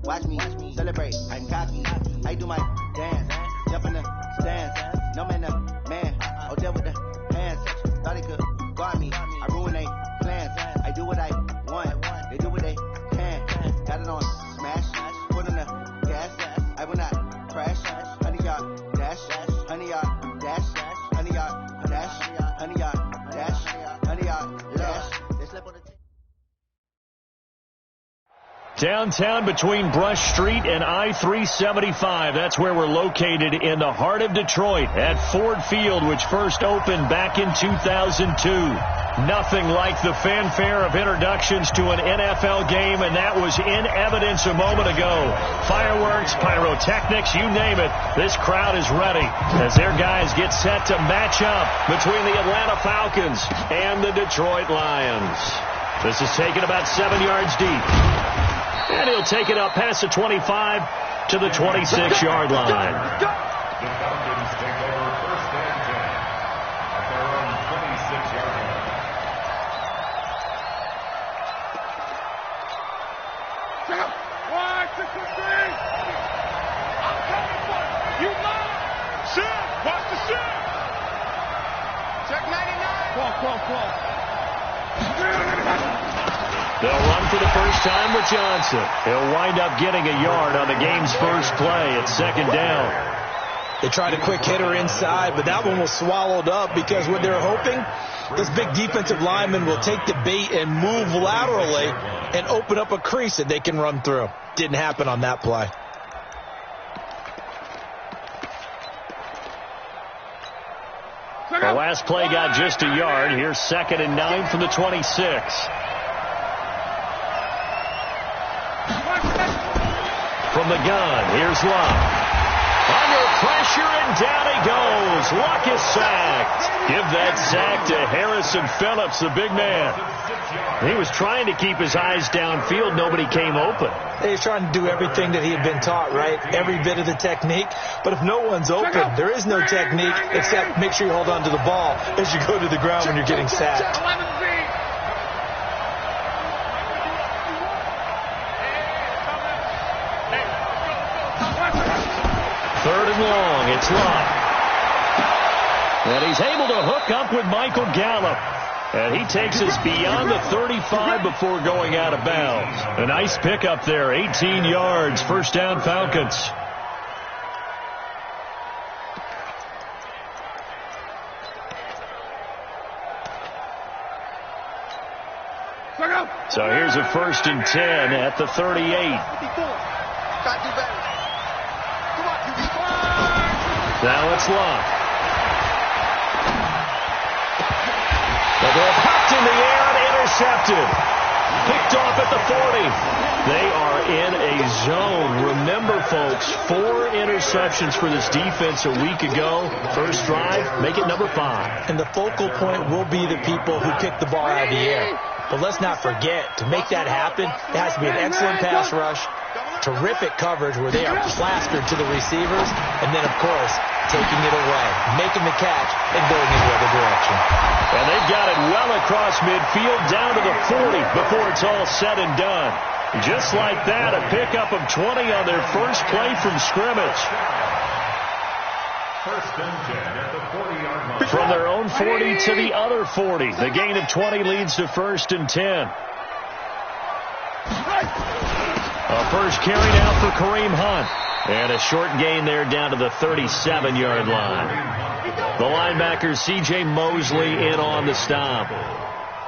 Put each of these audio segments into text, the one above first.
watch me celebrate. I'm cocky, I do my dance, jump in the stands. No man, man, out there with the hands. Thought they could guard me. I ruin they plans. I do what I want. They do what they can. Got it on smash. Put on the gas. I will not crash. 100-yard dash. 100-yard dash. 100-yard dash. 100-yard dash. 100-yard dash. They slept on the Downtown between Brush Street and I-375. That's where we're located in the heart of Detroit at Ford Field, which first opened back in 2002. Nothing like the fanfare of introductions to an NFL game, and that was in evidence a moment ago. Fireworks, pyrotechnics, you name it. This crowd is ready as their guys get set to match up between the Atlanta Falcons and the Detroit Lions. This is taken about 7 yards deep. And he'll take it up past the 25 to the 26-yard line. The Falcons take over first and 10 at their own 26-yard line. Watch the three. I'm coming for you. Mom. Shoot. Watch the shoot. Check 99. Close. They'll run for the first time with Johnson. He'll wind up getting a yard on the game's first play at second down. They tried a quick hitter inside, but that one was swallowed up because what they're hoping, this big defensive lineman will take the bait and move laterally and open up a crease that they can run through. Didn't happen on that play. The last play got just a yard. Here's 2nd and 9 from the 26. From the gun, here's Luck. Under pressure, and down he goes. Luck is sacked. Give that sack to Harrison Phillips, the big man. He was trying to keep his eyes downfield. Nobody came open. He was trying to do everything that he had been taught, right? Every bit of the technique. But if no one's open, there is no technique except make sure you hold on to the ball as you go to the ground when you're getting sacked. Third and long, it's Luck. And he's able to hook up with Michael Gallup. And he takes us beyond the 35 before going out of bounds. A nice pickup there, 18 yards, first down Falcons. So here's a 1st and 10 at the 38. Now it's Luck. The ball popped in the air and intercepted. Picked off at the 40. They are in a zone. Remember, folks, 4 interceptions for this defense a week ago. First drive, make it number 5. And the focal point will be the people who kick the ball out of the air. But let's not forget, to make that happen, it has to be an excellent pass rush, terrific coverage where they are plastered to the receivers, and then, of course, taking it away, making the catch, and going in the other direction. And they've got it well across midfield, down to the 40 before it's all said and done. Just like that, a pickup of 20 on their first play from scrimmage. First and 10 at the 40-yard line. From their own 40 to the other 40. The gain of 20 leads to 1st and 10. A first carry now for Kareem Hunt. And a short gain there down to the 37-yard line. The linebacker, C.J. Mosley, in on the stop.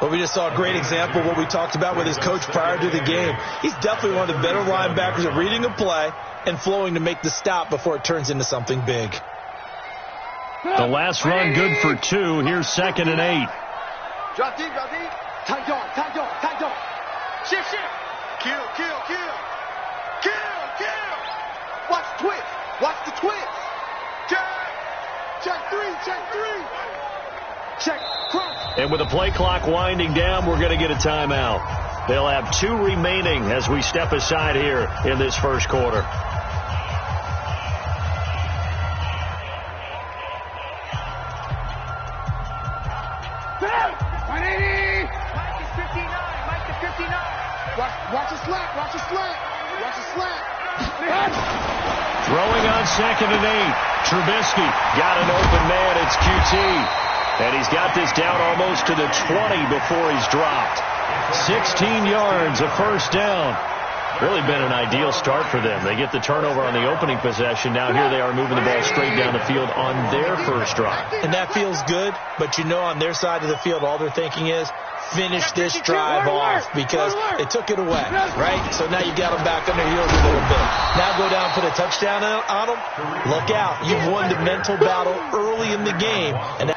Well, we just saw a great example of what we talked about with his coach prior to the game. He's definitely one of the better linebackers at reading a play and flowing to make the stop before it turns into something big. The last run good for 2. Here's 2nd and 8. Drop deep. Tight dog. Shift. Kill. Watch the twist. Check 3. Check cross. And with the play clock winding down, we're going to get a timeout. They'll have 2 remaining as we step aside here in this first quarter. Mike is 59. Watch the slack. Throwing on 2nd and 8. Trubisky got an open man. It's QT. And he's got this down almost to the 20 before he's dropped. 16 yards, a first down. Really been an ideal start for them. They get the turnover on the opening possession. Now here they are moving the ball straight down the field on their first drive. And that feels good, but you know on their side of the field all they're thinking is finish this drive off because they took it away, right? So now you got them back on their heels a little bit. Now go down and put a touchdown on them. Look out. You've won the mental battle early in the game. And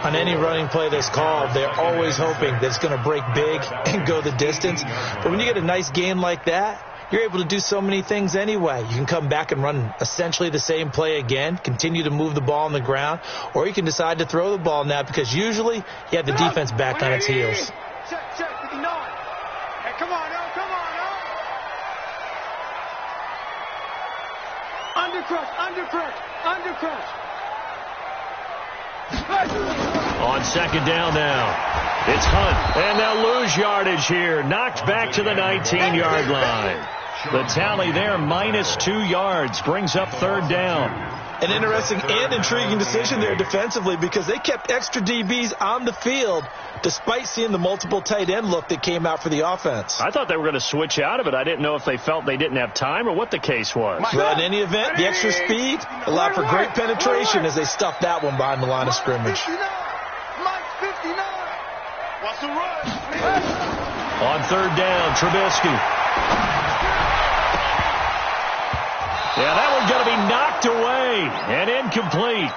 on any running play that's called, they're always hoping that it's going to break big and go the distance. But when you get a nice game like that, you're able to do so many things anyway. You can come back and run essentially the same play again, continue to move the ball on the ground, or you can decide to throw the ball now because usually you have the defense back on its heels. Check, 59. Hey, come on, now, come on, now. Undercrush. On 2nd down now. It's Hunt. And they'll lose yardage here. Knocked back to the 19-yard line. The tally there, -2 yards. Brings up 3rd down. An interesting and intriguing decision there defensively because they kept extra DBs on the field despite seeing the multiple tight end look that came out for the offense. I thought they were going to switch out of it. I didn't know if they felt they didn't have time or what the case was. Well, in any event, the extra speed allowed for great penetration as they stuffed that one behind the line of scrimmage. 59. What's the rush? On 3rd down, Trubisky. Yeah, that one's going to be knocked away and incomplete.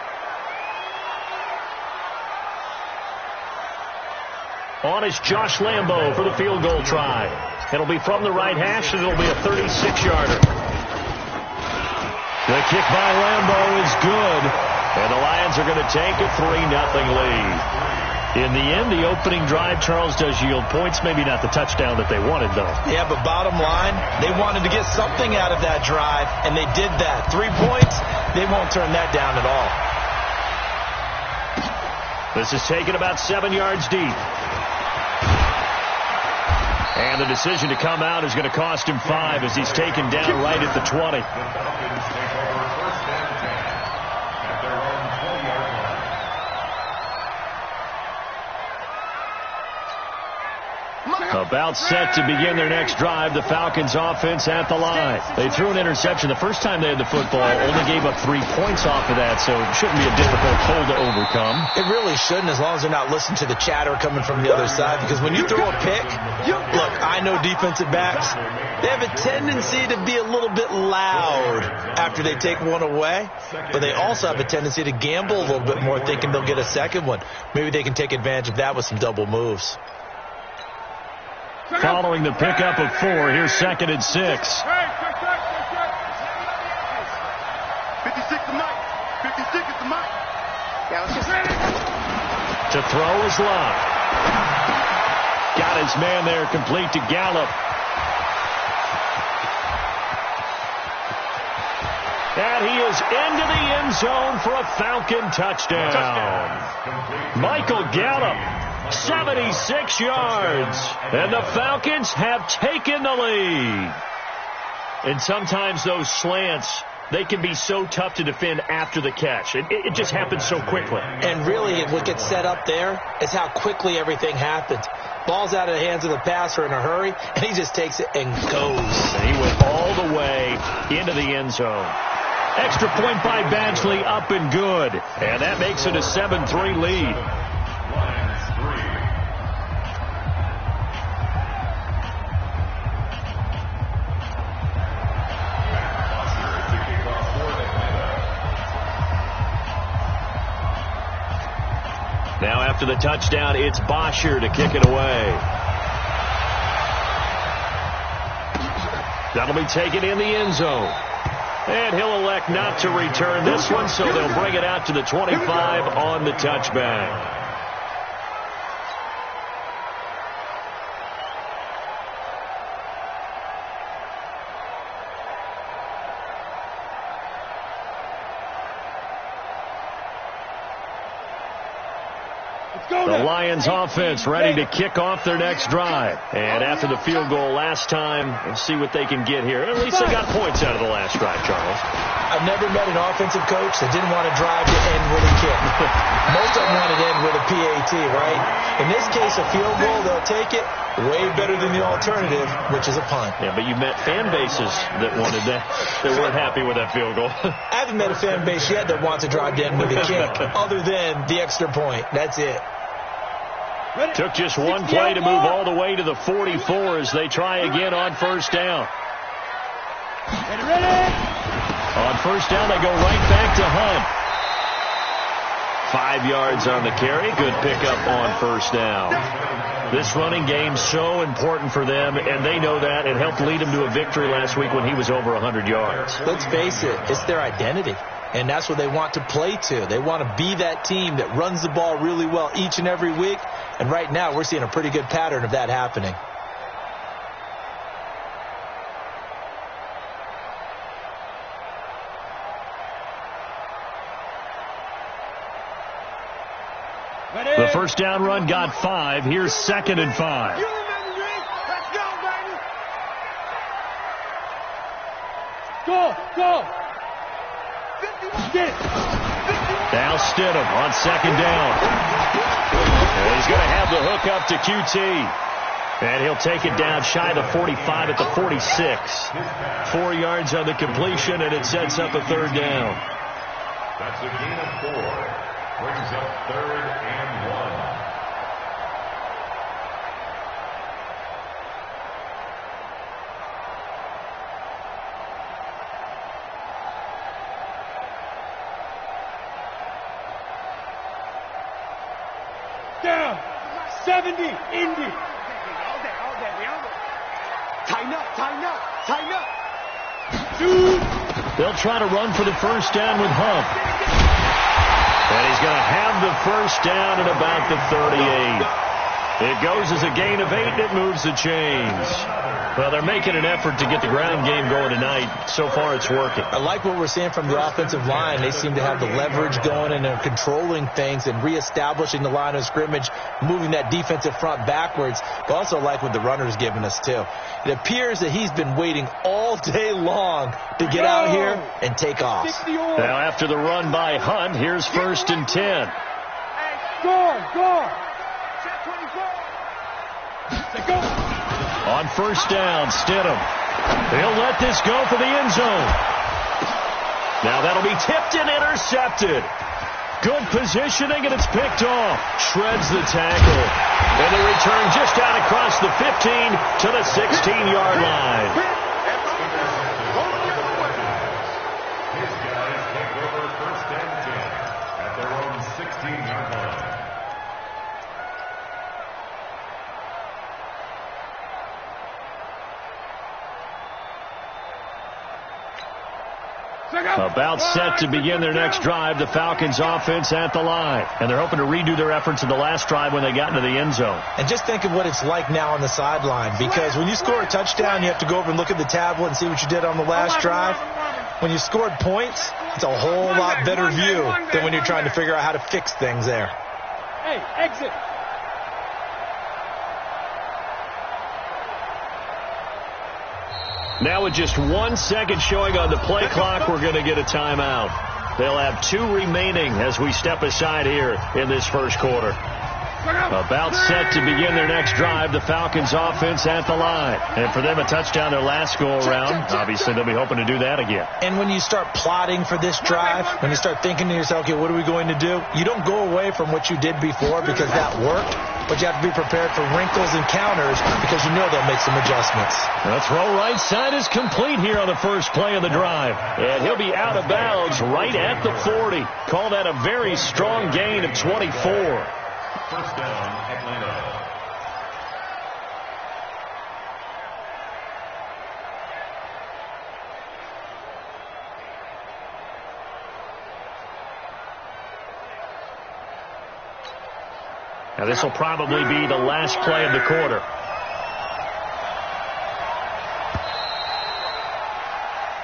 On is Josh Lambo for the field goal try. It'll be from the right hash, and it'll be a 36-yarder. The kick by Lambo is good, and the Lions are going to take a 3-0 lead. In the end, the opening drive, Charles, does yield points. Maybe not the touchdown that they wanted, though. Yeah, but bottom line, they wanted to get something out of that drive, and they did that. 3 points, they won't turn that down at all. This is taken about 7 yards deep. And the decision to come out is going to cost him 5 as he's taken down right at the 20. The Falcons take over 1st and 10 at their own 20-yard line. About set to begin their next drive, the Falcons offense at the line. They threw an interception the first time they had the football, only gave up 3 points off of that, so it shouldn't be a difficult hole to overcome. It really shouldn't, as long as they're not listening to the chatter coming from the other side, because when you throw a pick, look, I know defensive backs, they have a tendency to be a little bit loud after they take one away, but they also have a tendency to gamble a little bit more, thinking they'll get a second one. Maybe they can take advantage of that with some double moves. Following the pickup of 4, here's 2nd and 6. 56 to Mike. 56 is the Mike. To throw is Love. Got his man there, complete to Gallup. And he is into the end zone for a Falcon touchdown. Michael Gallup. 76 yards, and the Falcons have taken the lead. And sometimes those slants, they can be so tough to defend after the catch. It just happens so quickly. And really, what gets set up there is how quickly everything happens. Ball's out of the hands of the passer in a hurry, and he just takes it and goes. And he went all the way into the end zone. Extra point by Badgley, up and good. And that makes it a 7-3 lead. Now after the touchdown, it's Bosher to kick it away. That'll be taken in the end zone. And he'll elect not to return this one, so they'll bring it out to the 25 on the touchback. The Lions offense ready to kick off their next drive. And after the field goal last time, we'll see what they can get here. At least they got points out of the last drive, Charles. I've never met an offensive coach that didn't want to drive to end with a kick. Most of them want to end with a PAT, right? In this case, a field goal, they'll take it. Way better than the alternative, which is a punt. Yeah, but you met fan bases that wanted that, that weren't happy with that field goal. I haven't met a fan base yet that wants to drive to end with a kick, other than the extra point. That's it. Took just one play to move all the way to the 44 as they try again on first down. On first down, they go right back to Hunt. 5 yards on the carry. Good pickup on first down. This running game so important for them, and they know that. It helped lead them to a victory last week when he was over 100 yards. Let's face it, it's their identity, and that's what they want to play to. They want to be that team that runs the ball really well each and every week, and right now we're seeing a pretty good pattern of that happening. The first down run got 5. Here's 2nd and 5. Let's go, baby. Go. Get it. Now Stidham on 2nd down. And he's going to have the hook up to QT. And he'll take it down shy of the 45 at the 46. 4 yards on the completion, and it sets up a 3rd down. That's a gain of 4. Brings up 3rd and 1. Down. 70. Indy. Tighten up. Dude. They'll try to run for the first down with Hunt. And he's going to have the first down at about the 38. It goes as a gain of 8, and it moves the chains. Well, they're making an effort to get the ground game going tonight. So far, it's working. I like what we're seeing from the offensive line. They seem to have the leverage going, and they're controlling things and reestablishing the line of scrimmage, moving that defensive front backwards. But also like what the runner's giving us, too. It appears that he's been waiting all day long to get out here and take off. Now, after the run by Hunt, here's 1st and 10. Go. On first down, Stidham. He'll let this go for the end zone. Now that'll be tipped and intercepted. Good positioning, and it's picked off. Shreds the tackle. And the return just out across the 15 to the 16-yard line. His guys take over 1st and 10 at their own 16-yard line. About set to begin their next drive, the Falcons offense at the line. And they're hoping to redo their efforts in the last drive when they got into the end zone. And just think of what it's like now on the sideline, because when you score a touchdown, you have to go over and look at the tablet and see what you did on the last drive. When you scored points, it's a whole lot better view than when you're trying to figure out how to fix things there. Hey, exit. Now with just 1 second showing on the play clock, we're going to get a timeout. They'll have 2 remaining as we step aside here in this first quarter. About set to begin their next drive, the Falcons offense at the line. And for them, a touchdown their last go-around. Obviously, they'll be hoping to do that again. And when you start plotting for this drive, when you start thinking to yourself, okay, what are we going to do? You don't go away from what you did before because that worked, but you have to be prepared for wrinkles and counters because you know they'll make some adjustments. The throw right side is complete here on the first play of the drive. And he'll be out of bounds right at the 40. Call that a very strong gain of 24. First down, Atlanta. Now this will probably be the last play of the quarter.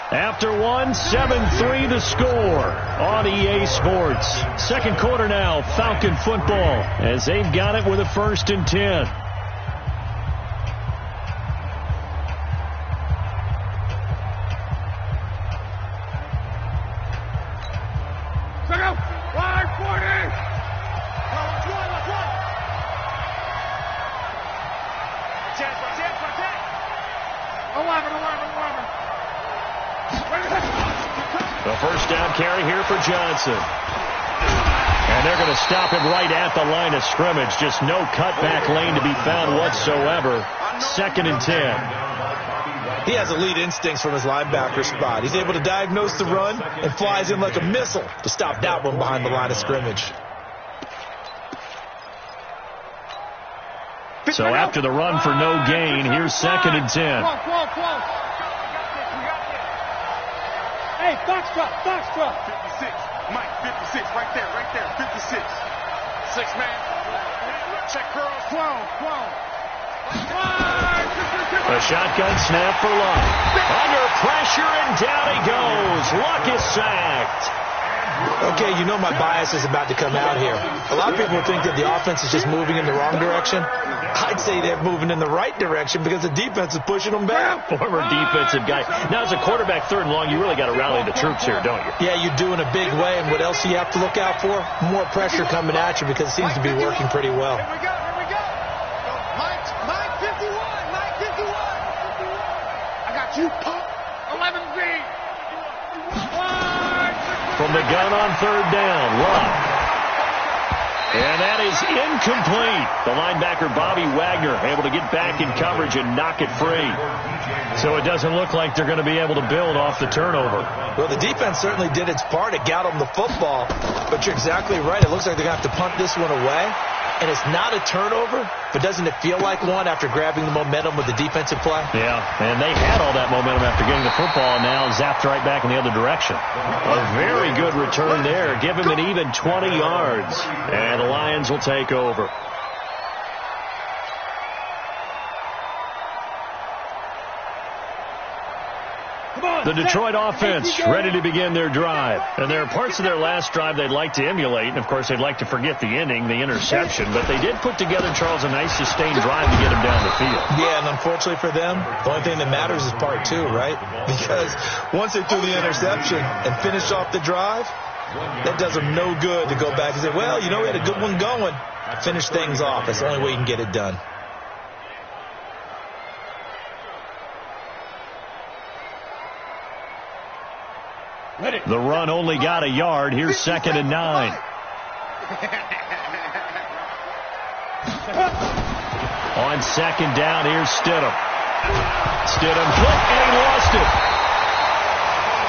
After one, 7-3 the score on EA Sports. Second quarter now, Falcon football, as they've got it with a 1st and 10. The first down carry here for Johnson. And they're going to stop him right at the line of scrimmage. Just no cutback lane to be found whatsoever. 2nd and 10. He has elite instincts from his linebacker spot. He's able to diagnose the run and flies in like a missile to stop that one behind the line of scrimmage. So after the run for no gain, here's 2nd and 10. Hey, box drop. 56. Mike, 56. Right there. 56. 6 man. Check curls. 12. A shotgun snap for Luck. Under pressure, and down he goes. Luck is sacked. Okay, you know my bias is about to come out here. A lot of people think that the offense is just moving in the wrong direction. I'd say they're moving in the right direction because the defense is pushing them back. Former defensive guy. Now, as a quarterback, 3rd and long, you really got to rally the troops here, don't you? Yeah, you do in a big way. And what else do you have to look out for? More pressure coming at you because it seems to be working pretty well. Here we go. Mike 51. I got you. 11Z. From the gun on 3rd down, Luck. And that is incomplete. The linebacker, Bobby Wagner, able to get back in coverage and knock it free. So it doesn't look like they're going to be able to build off the turnover. Well, the defense certainly did its part. It got them the football. But you're exactly right. It looks like they're going to have to punt this one away. And it's not a turnover, but doesn't it feel like one after grabbing the momentum with the defensive play? Yeah, and they had all that momentum after getting the football, and now zapped right back in the other direction. A very good return there. Give him an even 20 yards, and the Lions will take over. The Detroit offense ready to begin their drive. And there are parts of their last drive they'd like to emulate. And, of course, they'd like to forget the inning, the interception. But they did put together, Charles, a nice sustained drive to get them down the field. Yeah, and unfortunately for them, the only thing that matters is part 2, right? Because once they threw the interception and finished off the drive, that does them no good to go back and say, well, you know, we had a good one going. Finish things off. That's the only way you can get it done. The run only got a yard. Here's 2nd and 9. On 2nd down, here's Stidham. Stidham flipped, and he lost it.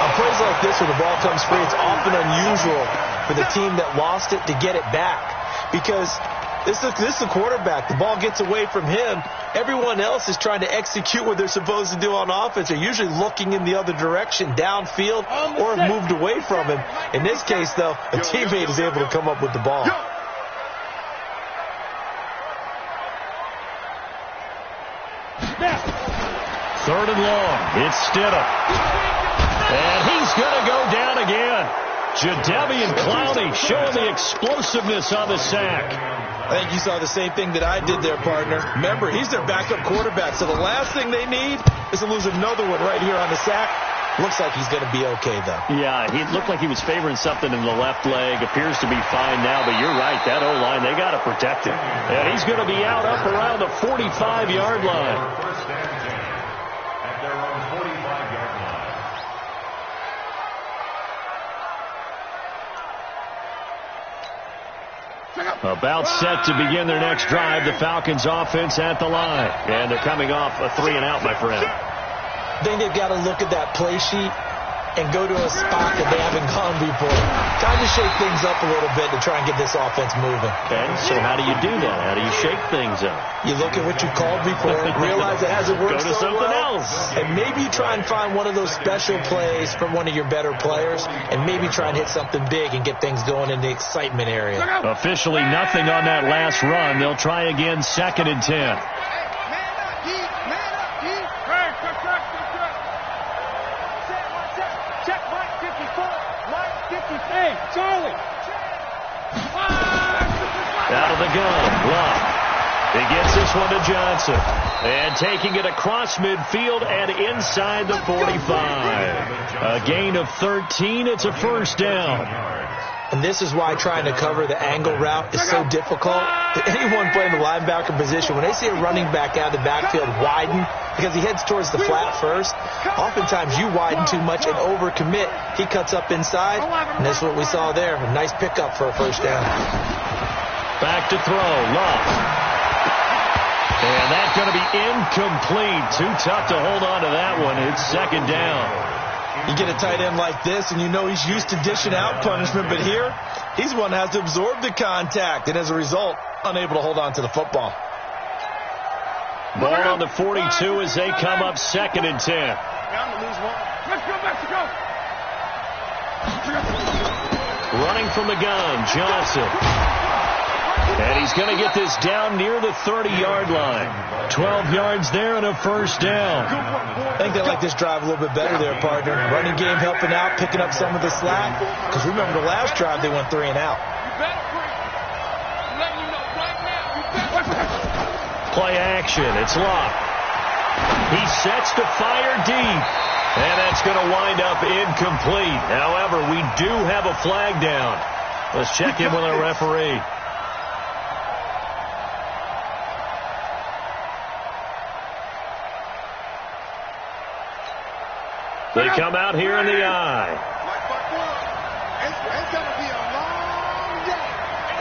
On plays like this where the ball comes free, it's often unusual for the team that lost it to get it back. Because this is the quarterback. The ball gets away from him. Everyone else is trying to execute what they're supposed to do on offense. They're usually looking in the other direction, downfield, or have moved away from him. In this case, though, a teammate is able to come up with the ball. 3rd and long. It's Stidham. And he's going to go down again. Jadeveon Clowney showing the explosiveness on the sack. I think you saw the same thing that I did there, partner. Remember, he's their backup quarterback, so the last thing they need is to lose another one right here on the sack. Looks like he's going to be okay, though. Yeah, he looked like he was favoring something in the left leg. Appears to be fine now, but you're right. That O-line, they got to protect him. And he's going to be out up around the 45-yard line. First and 10 at their own 45-yard line. About set to begin their next drive. The Falcons offense at the line. And they're coming off a 3-and-out, my friend. I think they've got to look at that play sheet and go to a spot that they haven't gone before. Time to shake things up a little bit to try and get this offense moving. Okay, so how do you do that? How do you shake things up? You look at what you called before, realize it hasn't worked Go to so something well, else. and maybe try and find one of those special plays from one of your better players, and maybe try and hit something big and get things going in the excitement area. Officially nothing on that last run. They'll try again, 2nd and 10. Hey, Charlie. Out of the gun, Love. He gets this one to Johnson. And taking it across midfield and inside the 45. A gain of 13. It's a first down. And this is why trying to cover the angle route is so difficult. Anyone playing the linebacker position, when they see a running back out of the backfield widen, because he heads towards the flat first, oftentimes you widen too much and overcommit. He cuts up inside, and that's what we saw there. A nice pickup for a first down. Back to throw, Love. And that's going to be incomplete. Too tough to hold on to that one. It's second down. You get a tight end like this, and you know he's used to dishing out punishment, but here, he's one that has to absorb the contact, and as a result, unable to hold on to the football. Ball on the 42 as they come up second and 10. Let's go, Mexico. Running from the gun, Johnson. And he's going to get this down near the 30-yard line. 12 yards there and a first down. I think they like this drive a little bit better there, partner. Running game helping out, picking up some of the slack. Because remember the last drive, they went 3 and out. Play action. It's Locke. He sets to fire deep. And that's going to wind up incomplete. However, we do have a flag down. Let's check in with our referee. They come out here in the eye. It's going to be a long day.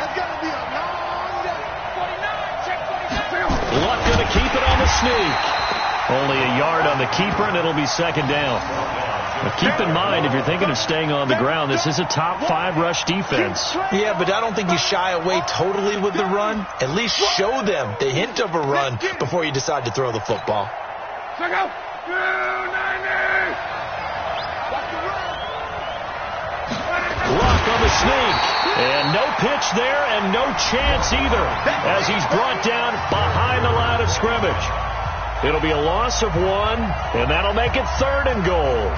It's going to be a long day. 49, check 49. Luck going to keep it on the sneak. Only a yard on the keeper, and it'll be second down. But keep in mind, if you're thinking of staying on the ground, this is a top 5 rush defense. Yeah, but I don't think you shy away totally with the run. At least show them the hint of a run before you decide to throw the football. Check out. 290. Luck on the sneak. And no pitch there and no chance either as he's brought down behind the line of scrimmage. It'll be a loss of 1, and that'll make it 3rd and goal.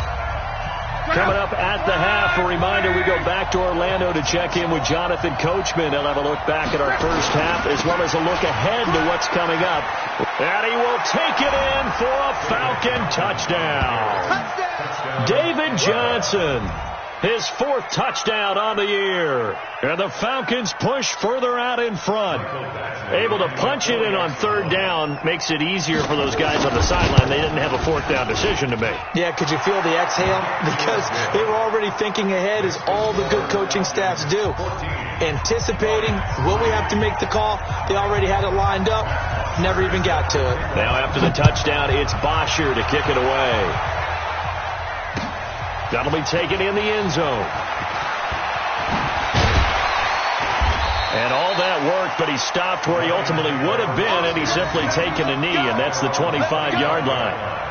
Coming up at the half, a reminder, we go back to Orlando to check in with Jonathan Coachman. He'll have a look back at our first half as well as a look ahead to what's coming up. And he will take it in for a Falcon touchdown. David Johnson. His 4th touchdown on the year. And the Falcons push further out in front. Able to punch it in on 3rd down makes it easier for those guys on the sideline. They didn't have a 4th down decision to make. Yeah, could you feel the exhale? Because they were already thinking ahead as all the good coaching staffs do. Anticipating, will we have to make the call? They already had it lined up. Never even got to it. Now after the touchdown, it's Bosher to kick it away. That'll be taken in the end zone. And all that worked, but he stopped where he ultimately would have been, and he's simply taken a knee, and that's the 25-yard line.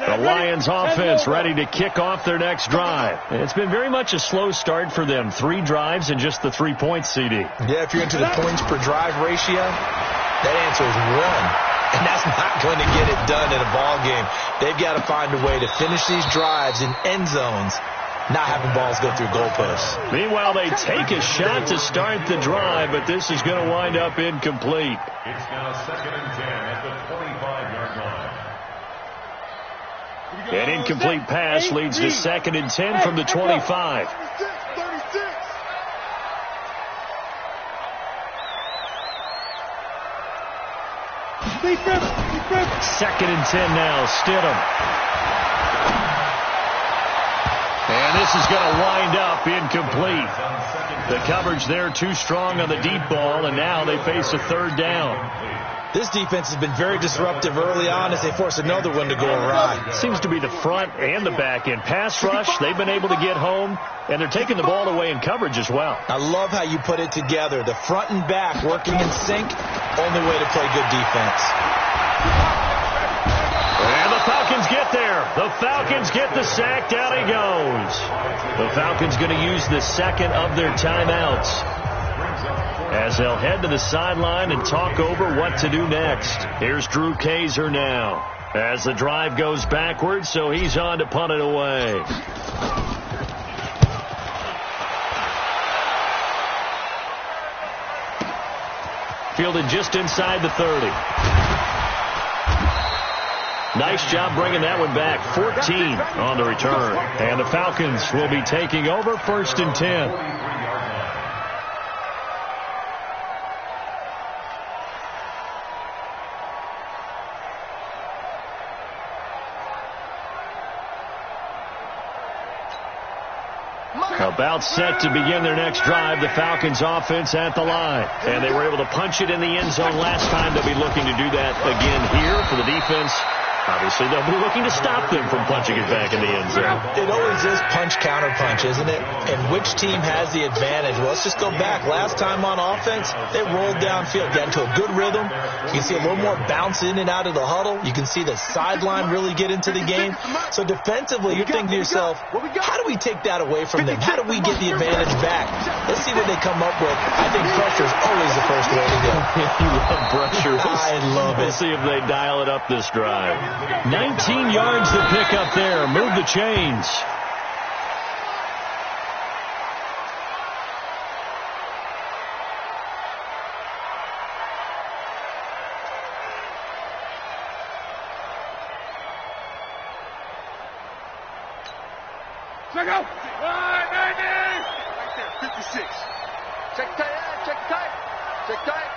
The Lions offense ready to kick off their next drive. It's been very much a slow start for them. 3 drives and just the 3 points, CD. Yeah, if you're into the points per drive ratio, that answer is 1. And that's not going to get it done in a ball game. They've got to find a way to finish these drives in end zones, not having balls go through goalposts. Meanwhile, they take a shot to start the drive, but this is going to wind up incomplete. It's now 2nd and 10 at the 25-yard line. An incomplete pass leads to 2nd and 10 from the 25. 36. Second and 10 now, Stidham. And this is going to wind up incomplete. The coverage there too strong on the deep ball, and now they face a 3rd down. This defense has been very disruptive early on as they force another one to go awry. Seems to be the front and the back end. Pass rush, they've been able to get home, and they're taking the ball away in coverage as well. I love how you put it together. The front and back working in sync, only way to play good defense. And the Falcons get there. The Falcons get the sack. Down he goes. The Falcons going to use the 2nd of their timeouts. as they'll head to the sideline and talk over what to do next. Here's Drew Kaiser now as the drive goes backwards, so he's on to punt it away. Fielded just inside the 30. Nice job bringing that one back. 14 on the return. And the Falcons will be taking over 1st and 10. About set to begin their next drive, the Falcons offense at the line. And they were able to punch it in the end zone last time. They'll be looking to do that again here for the defense. Obviously, they'll be looking to stop them from punching it back in the end zone. It always is punch-counter-punch, isn't it? And which team has the advantage? Well, let's just go back. Last time on offense, they rolled downfield, got into a good rhythm. You can see a little more bounce in and out of the huddle. You can see the sideline really get into the game. So defensively, you're thinking to yourself, how do we take that away from them? How do we get the advantage back? Let's see what they come up with. I think pressure is always the first way to go. You love pressure. I love it. We'll see if they dial it up this drive. 19 yards to pick up there. Move the chains. Check out. 90. Right there, 56. Check tight. Check tight. Check tight.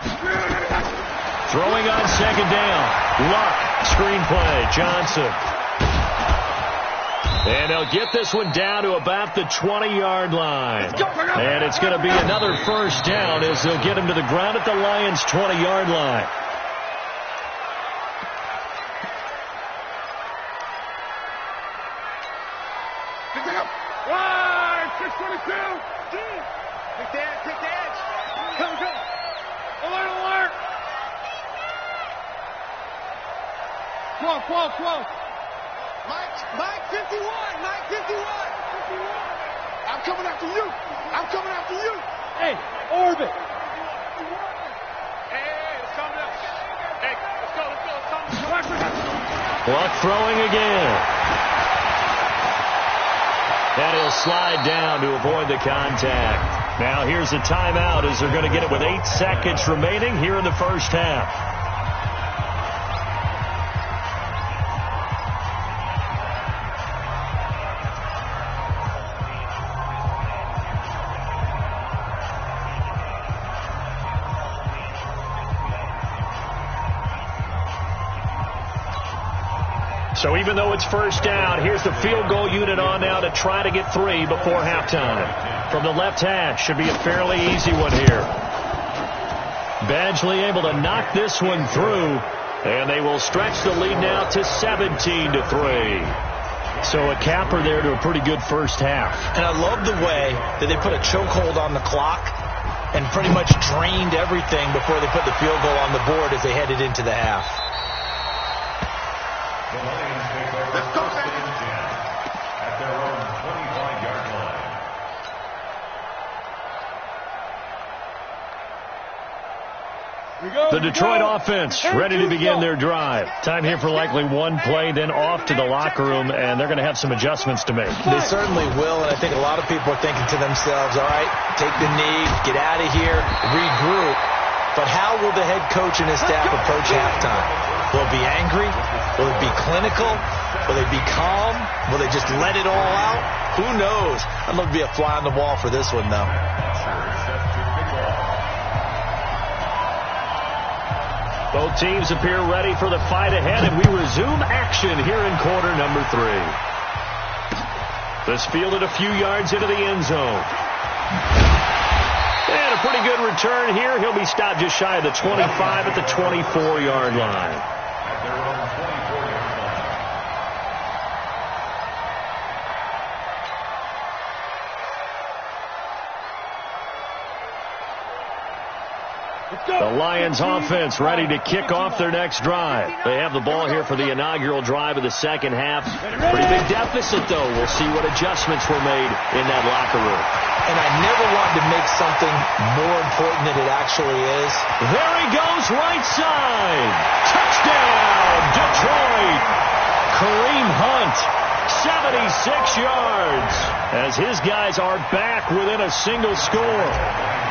Throwing on 2nd down. Luck. Screenplay. Johnson. And they'll get this one down to about the 20-yard line. And it's going to be another 1st down as they'll get him to the ground at the Lions' 20-yard line. Right, 622. Take the edge, take the edge. Go. Alert. 12. Mike 51. I'm coming after you. Hey, orbit. Hey, let's come up. Hey, let's go. Luck throwing again. And he'll slide down to avoid the contact. Now here's a timeout as they're going to get it with 8 seconds remaining here in the first half. So even though it's 1st down, here's the field goal unit on now to try to get 3 before halftime. From the left hash, should be a fairly easy one here. Badgley able to knock this one through, and they will stretch the lead now to 17-3. So a capper there to a pretty good first half. And I love the way that they put a chokehold on the clock and pretty much drained everything before they put the field goal on the board as they headed into the half. The Lions take over 1st and 10 at their own 25-yard line. The Detroit offense ready to begin their drive. Time here for likely one play, then off to the locker room, and they're going to have some adjustments to make. They certainly will, and I think a lot of people are thinking to themselves, all right, take the knee, get out of here, regroup. But how will the head coach and his staff approach halftime? Will it be angry? Will it be clinical? Will they be calm? Will they just let it all out? Who knows? I'd love to be a fly on the wall for this one, though. Both teams appear ready for the fight ahead, and we resume action here in quarter number 3. This fielded a few yards into the end zone. And a pretty good return here. He'll be stopped just shy of the 25 at the 24-yard line. At their own 24-yard line. The Lions offense ready to kick off their next drive. They have the ball here for the inaugural drive of the second half. Pretty big deficit, though. We'll see what adjustments were made in that locker room. And I I never wanted to make something more important than it actually is. There he goes, right side. Touchdown, Detroit. Kareem Hunt, 76 yards, as his guys are back within a single score.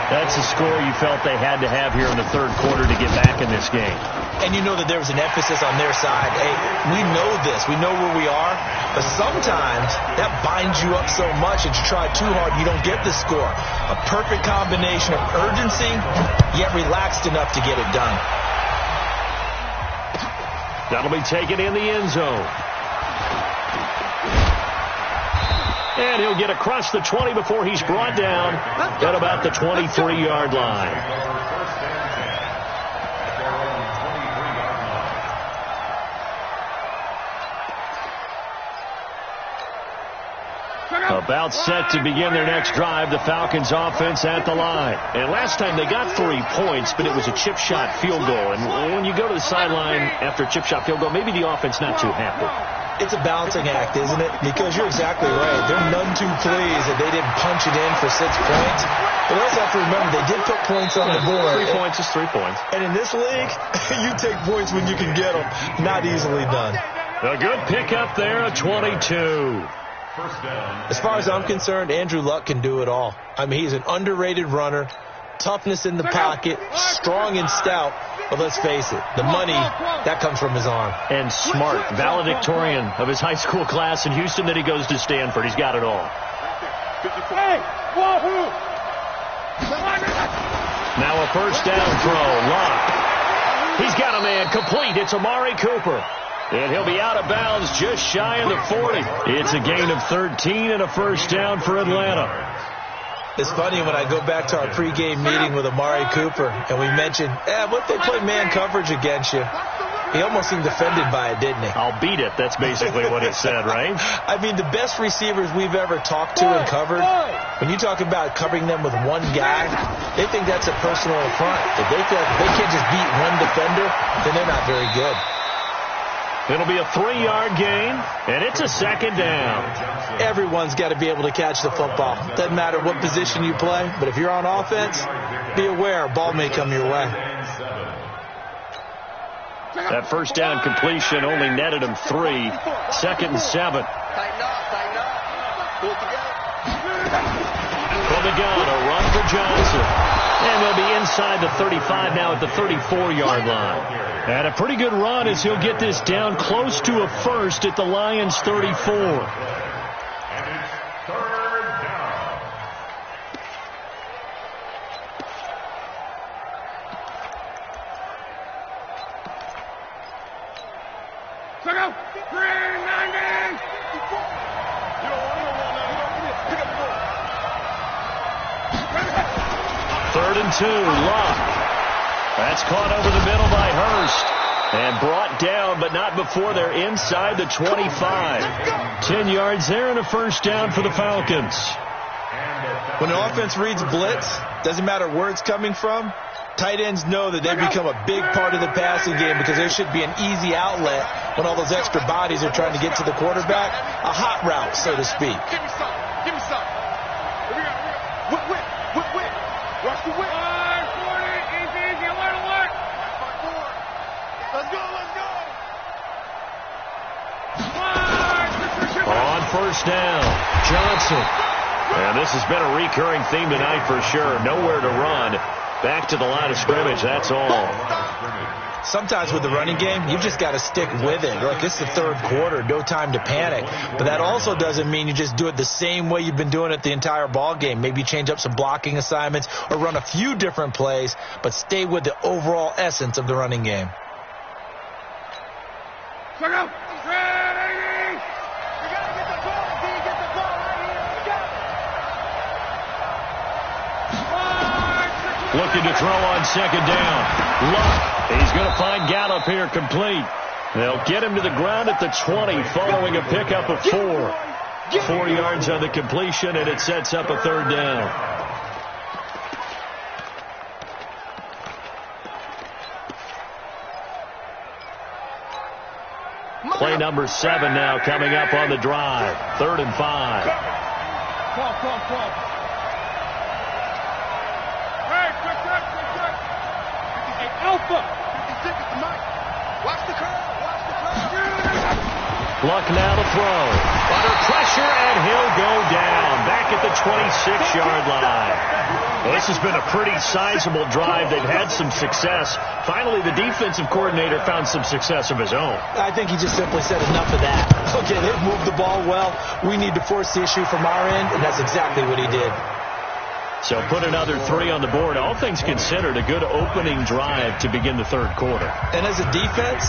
That's the score you felt they had to have here in the third quarter to get back in this game. And you know that there was an emphasis on their side. Hey, we know this. We know where we are. But sometimes that binds you up so much that you try too hard, you don't get the score. A perfect combination of urgency, yet relaxed enough to get it done. That'll be taken in the end zone. And he'll get across the 20 before he's brought down at about the 23-yard line. About set to begin their next drive, the Falcons offense at the line. And last time they got 3 points, but it was a chip shot field goal. And when you go to the sideline after a chip shot field goal, maybe the offense not too happy. It's a balancing act, isn't it? Because you're exactly right. They're none too pleased that they didn't punch it in for 6 points. But also have to remember, they did put points on the board. 3 points is 3 points. And in this league, you take points when you can get them. Not easily done. A good pickup there, a 22. As far as I'm concerned, Andrew Luck can do it all. I mean, he's an underrated runner, toughness in the pocket, strong and stout. But let's face it, the money, that comes from his arm. And smart, valedictorian of his high school class in Houston, then he goes to Stanford. He's got it all. Now a first down throw. Luck. He's got a man complete. It's Amari Cooper. And he'll be out of bounds just shy of the 40. It's a gain of 13 and a first down for Atlanta. It's funny when I go back to our pregame meeting with Amari Cooper, and we mentioned, what if they play man coverage against you? He almost seemed offended by it, didn't he? I'll beat it. That's basically what it said, right? I mean, the best receivers we've ever talked to and covered, when you talk about covering them with one guy, they think that's a personal affront. If they feel like they can't just beat one defender, then they're not very good. It'll be a 3-yard gain, and it's a second down. Everyone's got to be able to catch the football. Doesn't matter what position you play, but if you're on offense, be aware a ball may come your way. That first down completion only netted him 3. 2nd and 7. From the gun, a run for Johnson. And they'll be inside the 35 now at the 34-yard line. And a pretty good run as he'll get this down close to a first at the Lions' 34. And it's 3rd down. Check out. 390. 3rd and 2. Luck. That's caught over the middle by Hurst. And brought down, but not before they're inside the 25. 10 yards there and a first down for the Falcons. When an offense reads blitz, doesn't matter where it's coming from, tight ends know that they've become a big part of the passing game because there should be an easy outlet when all those extra bodies are trying to get to the quarterback. A hot route, so to speak. Give me some. Give me some. Here we go. Whip. Watch the whip. 40. Easy. Alert. Let's go. On first down, Johnson. And this has been a recurring theme tonight for sure. Nowhere to run. Back to the line of scrimmage, that's all. Sometimes with the running game, you've just got to stick with it. Look, it's the third quarter, no time to panic. But that also doesn't mean you just do it the same way you've been doing it the entire ball game. Maybe change up some blocking assignments or run a few different plays, but stay with the overall essence of the running game. Check out. Looking to throw on second down. Luck. He's going to find Gallup here complete. They'll get him to the ground at the 20 following a pickup of 4. 4 yards on the completion, and it sets up a third down. Play number 7 now coming up on the drive. 3rd and 5. Luck now to throw. Under pressure, and he'll go down. Back at the 26-yard line. Well, this has been a pretty sizable drive. They've had some success. Finally, the defensive coordinator found some success of his own. I think he just simply said enough of that. Okay, they've moved the ball well. We need to force the issue from our end, and that's exactly what he did. So put another 3 on the board. All things considered, a good opening drive to begin the third quarter. And as a defense,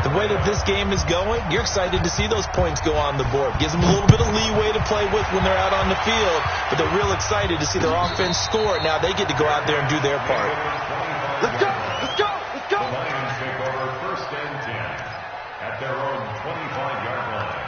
the way that this game is going, you're excited to see those points go on the board. Gives them a little bit of leeway to play with when they're out on the field, but they're real excited to see their offense score. Now they get to go out there and do their part. Let's go! Let's go! Let's go! The Lions take over 1st and 10 at their own 25-yard line.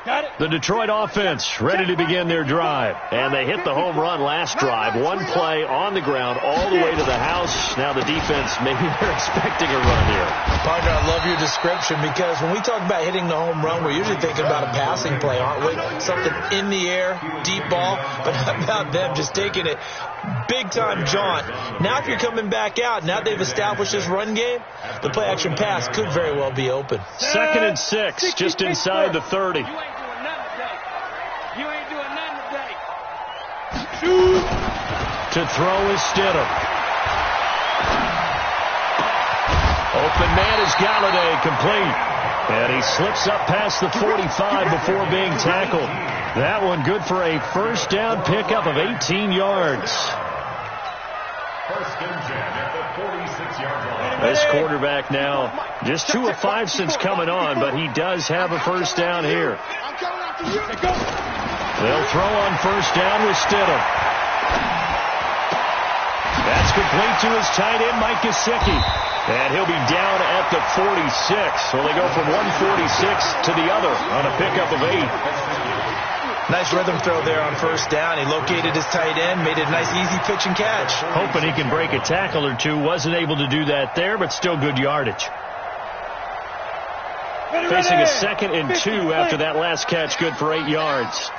Got it. The Detroit offense ready to begin their drive. And they hit the home run last drive. One play on the ground all the way to the house. Now the defense, maybe they're expecting a run here. Partner, I love your description because when we talk about hitting the home run, we're usually thinking about a passing play, aren't we? Something in the air, deep ball. But how about them just taking it big-time jaunt? Now if you're coming back out, now they've established this run game, the play-action pass could very well be open. 2nd and 6, just inside the 30. You ain't doing nothing today. To throw is Stidham. Open man is Galladay, complete. And he slips up past the 45 before being tackled. That one good for a first down pickup of 18 yards. 1st and 10 at the 46-yard line. This quarterback now just 2 of 5 since coming on, but he does have a first down here. They'll throw on first down with Stidham. That's complete to his tight end, Mike Gesicki. And he'll be down at the 46. So they go from 146 to the other on a pickup of 8. Nice rhythm throw there on first down. He located his tight end, made it a nice easy pitch and catch. Hoping he can break a tackle or two. Wasn't able to do that there, but still good yardage. Facing a 2nd and 2 after that last catch, good for 8 yards.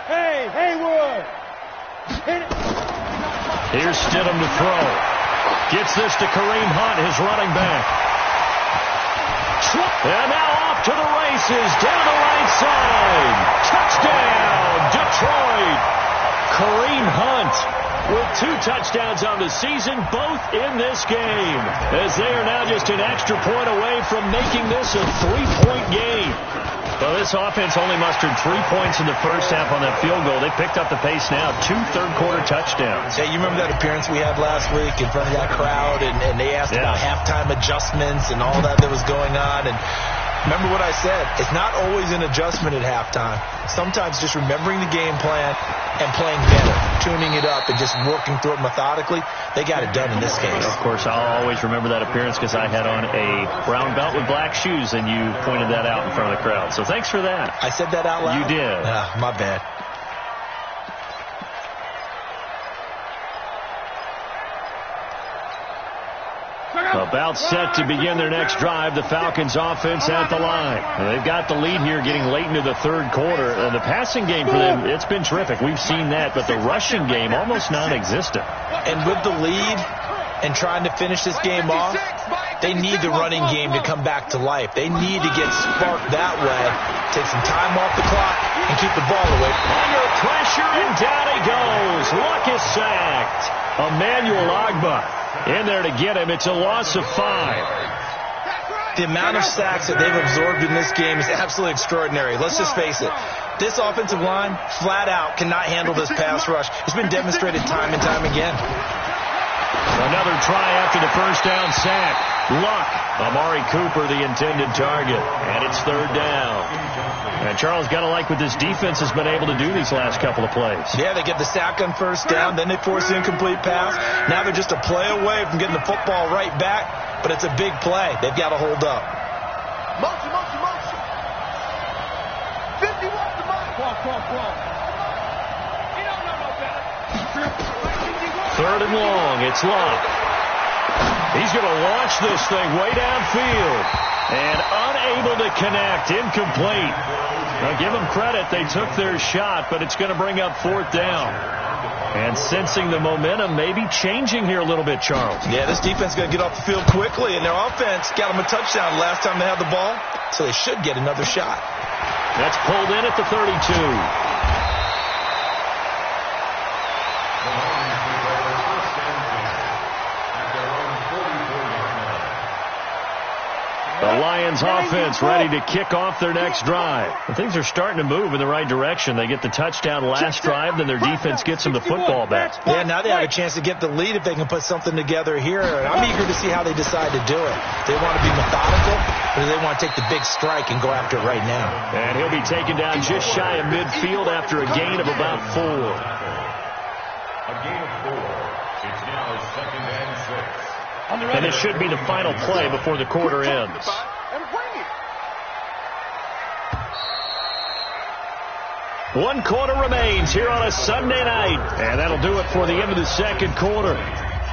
Hey, Haywood! Here's Stidham to throw. Gets this to Kareem Hunt, his running back. And now off to the races, down the right side. Touchdown, Detroit. Kareem Hunt with 2 touchdowns on the season, both in this game, as they are now just an extra point away from making this a 3-point game. Well, this offense only mustered 3 points in the first half on that field goal. They picked up the pace now, 2 third-quarter touchdowns. Hey, you remember that appearance we had last week in front of that crowd, and they asked about halftime adjustments and all that was going on, and remember what I said, it's not always an adjustment at halftime. Sometimes just remembering the game plan and playing better, tuning it up and just working through it methodically. They got it done in this case. Of course, I'll always remember that appearance because I had on a brown belt with black shoes, and you pointed that out in front of the crowd. So thanks for that. I said that out loud? You did. My bad. About set to begin their next drive, the Falcons offense at the line. They've got the lead here getting late into the third quarter. The passing game for them, it's been terrific. We've seen that, but the rushing game almost non-existent. And with the lead and trying to finish this game off, they need the running game to come back to life. They need to get sparked that way, take some time off the clock, and keep the ball away. Under pressure, and down he goes. Luck is sacked. Emmanuel Agba in there to get him. It's a loss of 5. The amount of sacks that they've absorbed in this game is absolutely extraordinary. Let's just face it. This offensive line, flat out, cannot handle this pass rush. It's been demonstrated time and time again. Another try after the first down sack. Luck. Amari Cooper, the intended target. And it's third down. And Charles, got to like what this defense has been able to do these last couple of plays. Yeah, they get the sack on first down, then they force the incomplete pass. Now they're just a play away from getting the football right back, but it's a big play. They've got to hold up. Motion. 50 wants the money. Come. He don't know no better. 3rd and long. It's Luck. He's going to launch this thing way downfield. And unable to connect. Incomplete. Now, give them credit. They took their shot, but it's going to bring up 4th down. And sensing the momentum, maybe changing here a little bit, Charles. Yeah, this defense is going to get off the field quickly, and their offense got them a touchdown last time they had the ball, so they should get another shot. That's pulled in at the 32. The Lions offense ready to kick off their next drive. And things are starting to move in the right direction. They get the touchdown last drive, then their defense gets them the football back. Yeah, now they have a chance to get the lead if they can put something together here. And I'm eager to see how they decide to do it. They want to be methodical, or do they want to take the big strike and go after it right now? And he'll be taken down just shy of midfield after a gain of about 4. A gain of 4. It's now 2nd and 6. And this should be the final play before the quarter ends. One quarter remains here on a Sunday night. And that'll do it for the end of the second quarter.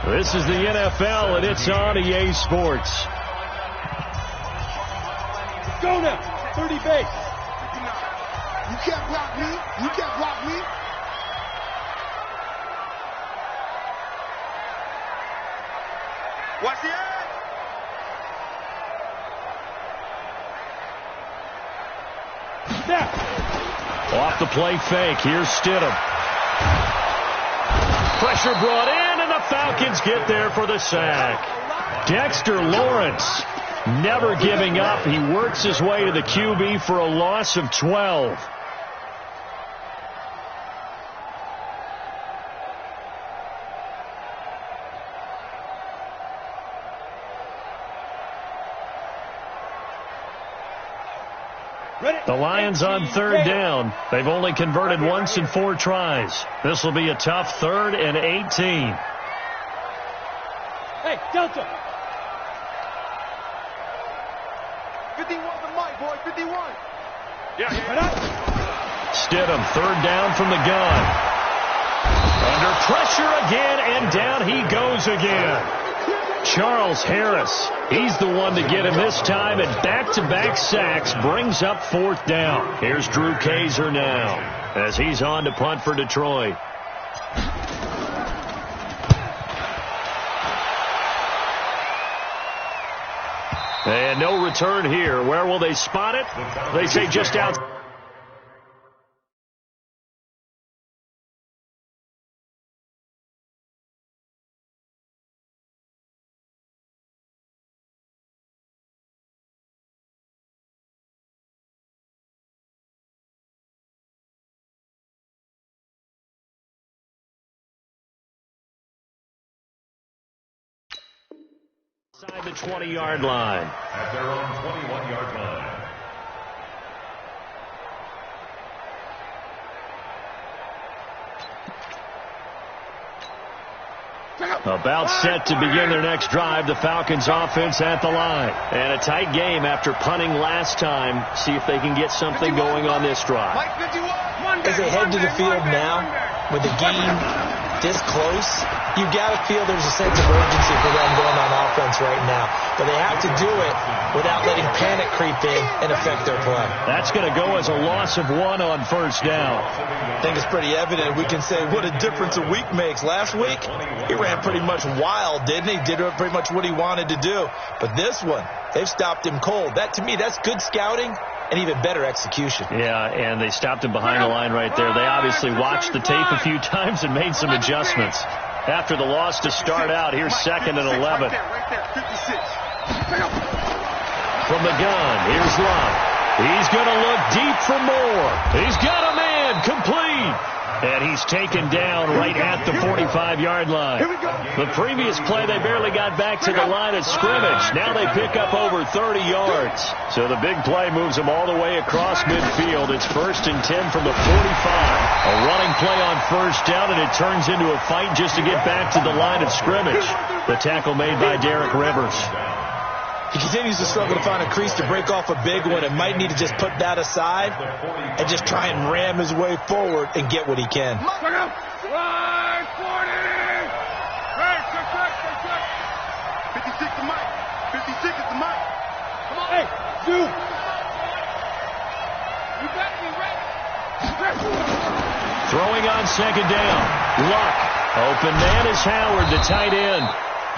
This is the NFL, and it's on EA Sports. Go now. 30 base. You can't block me. You can't block me. Watch the edge. Snap. Off the play fake. Here's Stidham. Pressure brought in, and the Falcons get there for the sack. Dexter Lawrence never giving up. He works his way to the QB for a loss of 12. The Lions on 3rd down. They've only converted once in 4 tries. This will be a tough 3rd and 18. Hey, Delta. 51 the mic, boy. 51. Yeah. Stidham, 3rd down from the gun. Under pressure again, and down he goes again. Charles Harris, he's the one to get him this time, and back-to-back sacks brings up 4th down. Here's Drew Kaiser now as he's on to punt for Detroit. And no return here. Where will they spot it? They say just out. Inside the 20-yard line. At their own 21-yard line. About set to begin their next drive. The Falcons offense at the line. And a tight game after punting last time. See if they can get something going on this drive. As they head to the field now, with the game this close, you got to feel there's a sense of urgency for them going on offense right now. But they have to do it without letting panic creep in and affect their play. That's going to go as a loss of 1 on 1st down. I think it's pretty evident. We can say what a difference a week makes. Last week, he ran pretty much wild, didn't he? Did pretty much what he wanted to do. But this one, they've stopped him cold. That, to me, that's good scouting and even better execution. Yeah, and they stopped him behind the line right there. They obviously watched the tape a few times and made some adjustments. After the loss to start out, here's 2nd and 11. From the gun, here's Love. He's going to look deep for more. He's got a man, complete. And he's taken down right at the 45-yard line. The previous play, they barely got back to the line of scrimmage. Now they pick up over 30 yards. So the big play moves them all the way across midfield. It's 1st and 10 from the 45. A running play on 1st down, and it turns into a fight just to get back to the line of scrimmage. The tackle made by Derek Rivers. He continues to struggle to find a crease to break off a big one and might need to just put that aside and just try and ram his way forward and get what he can. 56 to Mike. 56 is the Mike. Come on. Hey, Zoo. You got me on second down. Luck. Open man is Howard, the tight end.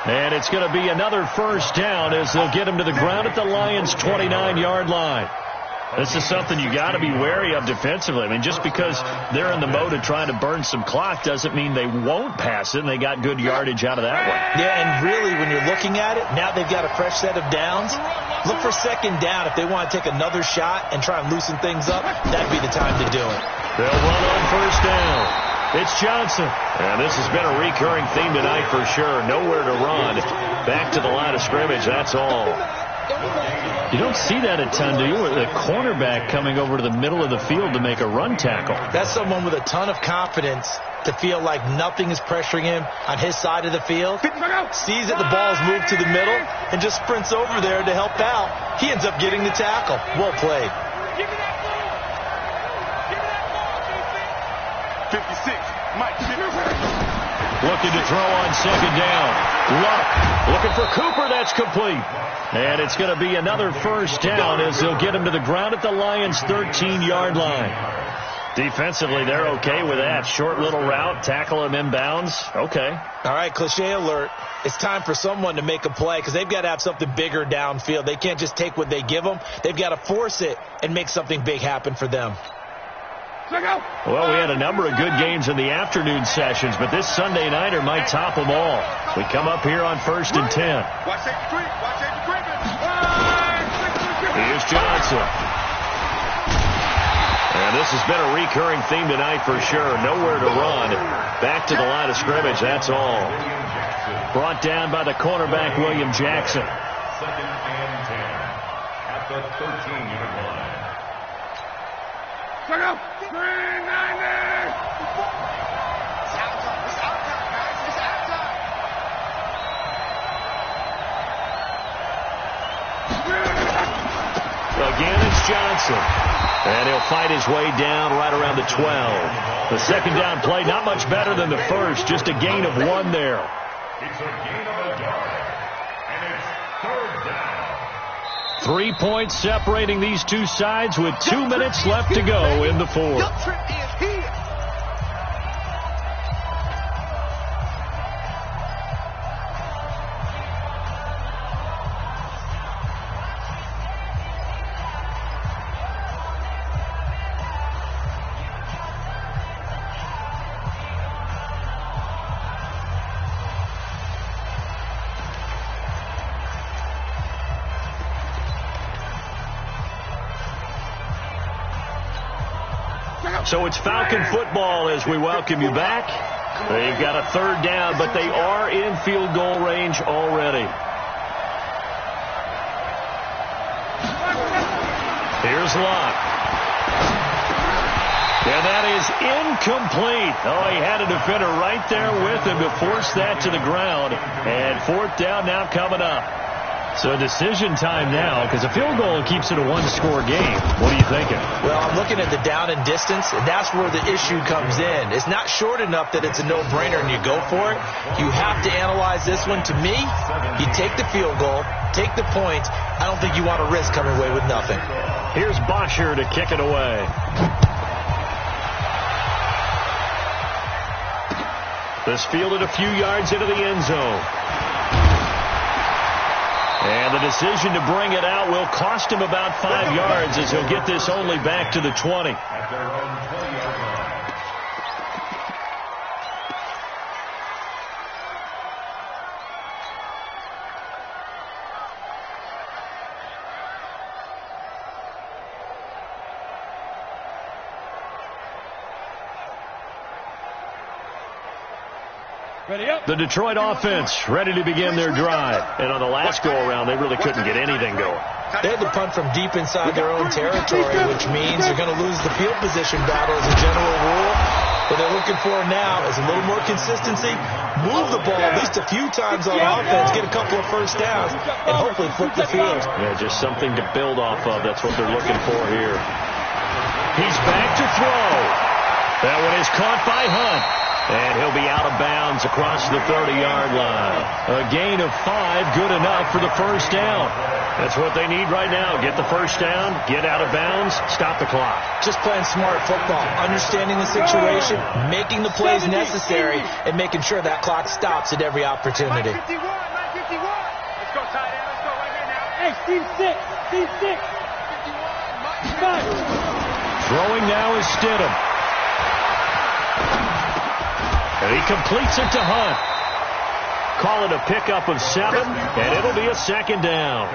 And it's going to be another first down as they'll get him to the ground at the Lions' 29-yard line. This is something you got to be wary of defensively. I mean, just because they're in the mode of trying to burn some clock doesn't mean they won't pass it, and they got good yardage out of that one. Yeah, and really, when you're looking at it, now they've got a fresh set of downs. Look for second down. If they want to take another shot and try and loosen things up, that'd be the time to do it. They'll run on first down. It's Johnson. And this has been a recurring theme tonight for sure. Nowhere to run. Back to the line of scrimmage, that's all. You don't see that a ton, do you? The cornerback coming over to the middle of the field to make a run tackle. That's someone with a ton of confidence to feel like nothing is pressuring him on his side of the field. Sees that the ball's moved to the middle and just sprints over there to help out. He ends up getting the tackle. Well played. 56, Mike. Looking to throw on second down. Luck looking for Cooper. That's complete. And it's going to be another first down as they'll get him to the ground at the Lions' 13-yard line. Defensively, they're okay with that. Short little route, tackle him inbounds. Okay. All right, cliche alert. It's time for someone to make a play because they've got to have something bigger downfield. They can't just take what they give them. They've got to force it and make something big happen for them. Well, we had a number of good games in the afternoon sessions, but this Sunday nighter might top them all. We come up here on 1st and 10. Here's Johnson. And this has been a recurring theme tonight for sure. Nowhere to run. Back to the line of scrimmage, that's all. Brought down by the cornerback, William Jackson. 2nd and 10 at the 13-yard line. Again, it's Johnson. And he'll fight his way down right around the 12. The second down play, not much better than the first. Just a gain of 1 there. It's a gain of a yard. And it's 3rd down. 3 points separating these two sides with 2 minutes left to go in the fourth. So it's Falcon football as we welcome you back. They've got a 3rd down, but they are in field goal range already. Here's Luck. And that is incomplete. Oh, he had a defender right there with him to force that to the ground. And 4th down now coming up. So decision time now, because a field goal keeps it a 1-score game. What are you thinking? Well, I'm looking at the down and distance, and that's where the issue comes in. It's not short enough that it's a no-brainer and you go for it. You have to analyze this one. To me, you take the field goal, take the points. I don't think you want to risk coming away with nothing. Here's Bosher to kick it away. This fielded a few yards into the end zone. And the decision to bring it out will cost him about 5 yards as he'll get this only back to the 20. At their own 20-yard line. The Detroit offense ready to begin their drive. And on the last go-around, they really couldn't get anything going. They had to punt from deep inside their own territory, which means they're going to lose the field position battle as a general rule. What they're looking for now is a little more consistency, move the ball at least a few times on offense, get a couple of first downs, and hopefully flip the field. Yeah, just something to build off of. That's what they're looking for here. He's back to throw. That one is caught by Hunt. And he'll be out of bounds across the 30-yard line. A gain of 5, good enough for the first down. That's what they need right now. Get the first down, get out of bounds, stop the clock. Just playing smart football, understanding the situation, making the plays necessary, and making sure that clock stops at every opportunity. 951, 951. Let's go, tight end. Let's go right here now. Hey, Steve 6. 51, Throwing now is Stidham. And he completes it to Hunt. Call it a pickup of 7, and it'll be a second down.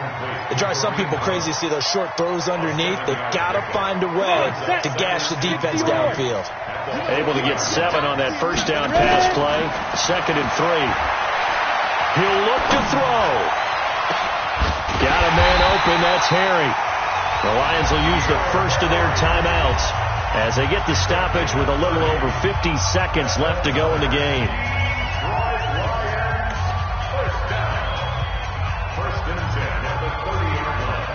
It drives some people crazy to see those short throws underneath. They've got to find a way to gash the defense downfield. Able to get 7 on that first down pass play. 2nd and 3. He'll look to throw. Got a man open. That's Harry. The Lions will use the first of their timeouts as they get the stoppage with a little over 50 seconds left to go in the game. First and 10 at the 30-yard line.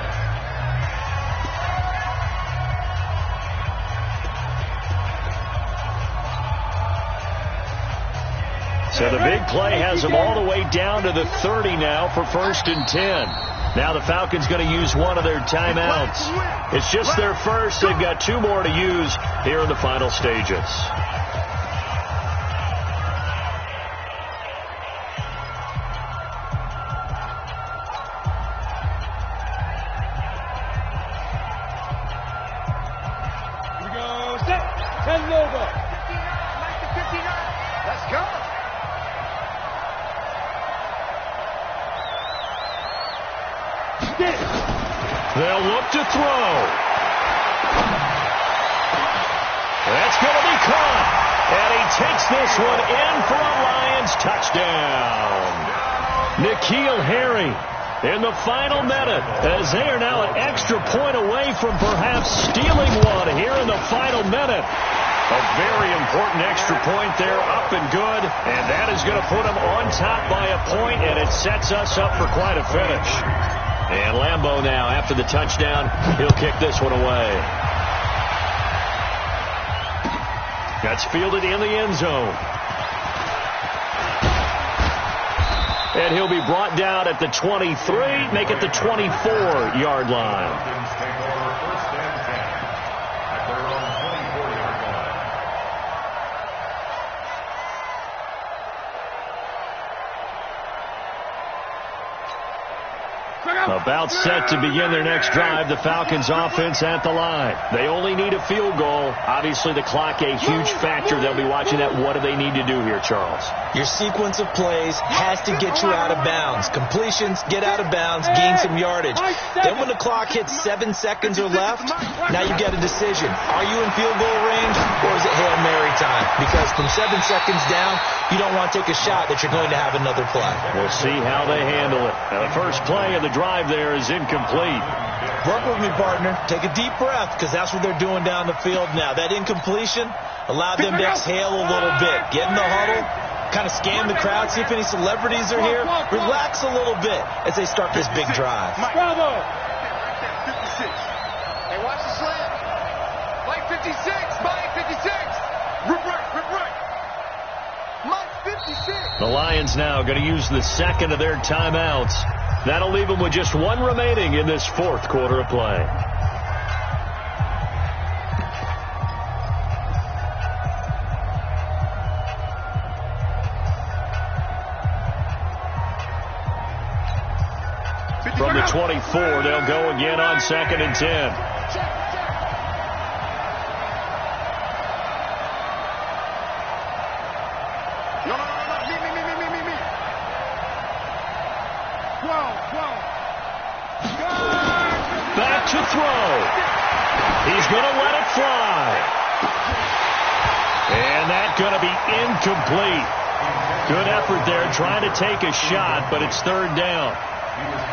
So the big play has them all the way down to the 30 now for 1st and 10. Now the Falcons going to use one of their timeouts. It's just their first. They've got 2 more to use here in the final stages. Here we go. Set. 10 over. 59. Let's go. They'll look to throw. That's going to be caught. And he takes this one in for a Lions touchdown. N'Keal Harry in the final minute, as they are now an extra point away from perhaps stealing one here in the final minute. A very important extra point there, up and good, and that is going to put them on top by a point, and it sets us up for quite a finish. And Lambeau now, after the touchdown, he'll kick this one away. That's fielded in the end zone. And he'll be brought down at the 23, make it the 24-yard line. Falcons take over 1st and 10 at their own 24-yard line. About set to begin their next drive, the Falcons offense at the line. They only need a field goal. Obviously, the clock a huge factor. They'll be watching that. What do they need to do here, Charles? Your sequence of plays has to get you out of bounds. Completions, get out of bounds, gain some yardage. Then when the clock hits 7 seconds or left, now you get a decision. Are you in field goal range, or is it Hail Mary time? Because from 7 seconds down, you don't want to take a shot that you're going to have another play. We'll see how they handle it. Now, the first play of the drive there is incomplete. Work with me, partner. Take a deep breath, because that's what they're doing down the field now. That incompletion allowed them to exhale a little bit. Get in the huddle, kind of scan the crowd, see if any celebrities are here. Relax a little bit as they start this big drive. Bravo. 56. Hey, watch the slant. Mike 56. Mike 56. Rip right. Mike 56. The Lions now going to use the second of their timeouts. That'll leave them with just 1 remaining in this 4th quarter of play. From the 24, they'll go again on 2nd and 10. Back to throw. He's going to let it fly. And that's going to be incomplete. Good effort there trying to take a shot, but it's 3rd down.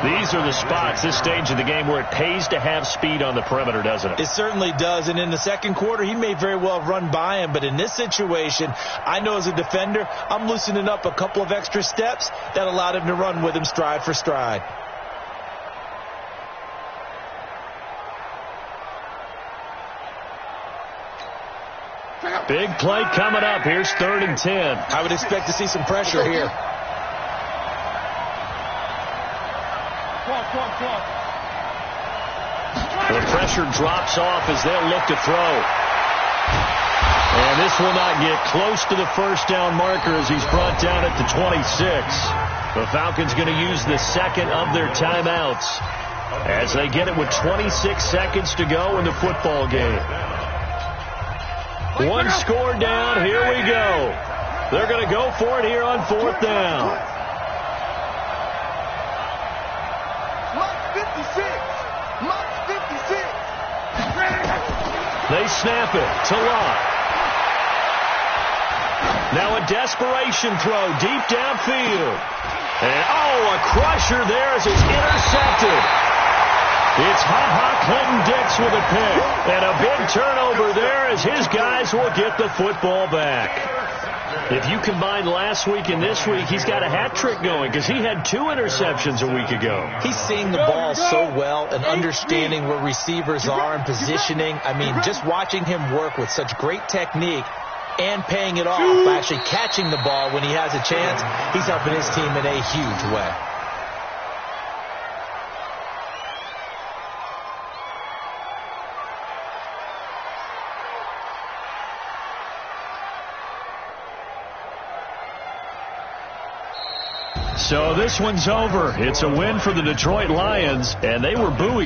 These are the spots, this stage of the game, where it pays to have speed on the perimeter, doesn't it? It certainly does. And in the 2nd quarter, he may very well have run by him. But in this situation, I know as a defender, I'm loosening up a couple of extra steps that allowed him to run with him stride for stride. Big play coming up. Here's 3rd and 10. I would expect to see some pressure here. The pressure drops off as they'll look to throw. And this will not get close to the first down marker as he's brought down at the 26. The Falcons going to use the second of their timeouts as they get it with 26 seconds to go in the football game. One score down. Here we go. They're going to go for it here on 4th down. They snap it to Locke. Now a desperation throw deep downfield. And, a crusher there as it's intercepted. It's Clinton-Dix with a pick. And a big turnover there as his guys will get the football back. If you combine last week and this week, he's got a hat trick going because he had 2 interceptions a week ago. He's seeing the ball so well and understanding where receivers are and positioning. I mean, just watching him work with such great technique and paying it off by actually catching the ball when he has a chance, he's helping his team in a huge way. So this one's over. It's a win for the Detroit Lions, and they were booing.